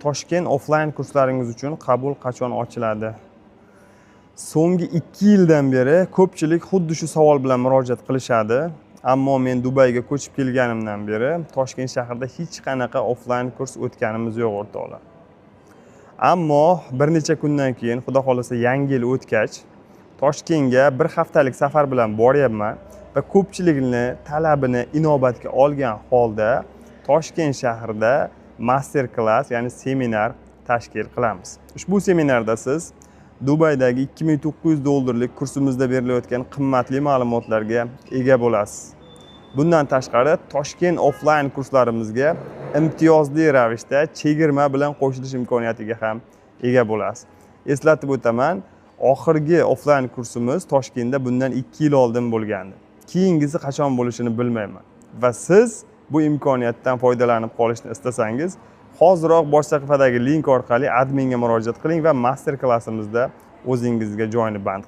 Toshkent offline kurslaringiz uchun qabul qachon ochiladi? So'nggi 2 yildan beri ko'pchilik xuddi shu savol bilan murojaat qilishadi. Ammo men Dubayga ko'chib kelganimdan beri Toshkent shahrida hech qanaqa offline kurs o'tganimiz yo'q o'rtoqlar. Ammo bir necha kundan keyin, xudo xolasa yangi yil o'tgach, Toshkentga bir haftalik safar bilan boryapman va ko'pchilikni talabini inobatga olgan holda Toshkent shahrida master class, ya'ni seminar tashkil qilamiz. Ushbu seminarda siz Dubaydagi $2900 kursimizda berilayotgan qimmatli ma'lumotlarga ega bo'lasiz. Bundan tashqari Toshkent offline kurslarimizga imtiyozli ravishda chegirma bilan qo'shilish imkoniyatiga ham ega bo'lasiz. Eslatib o'taman, oxirgi offline kursimiz Toshkentda bundan 2 yil oldin bo'lgandi. Keyingisi qachon bo'lishini bilmayman. Va siz bu imkoniyatdan foydalanib qolishni istasangiz, hoziroq bosh sahifadagi link orqali adminga murojaat qiling va master klassimizda o'zingizga joyni band qiling.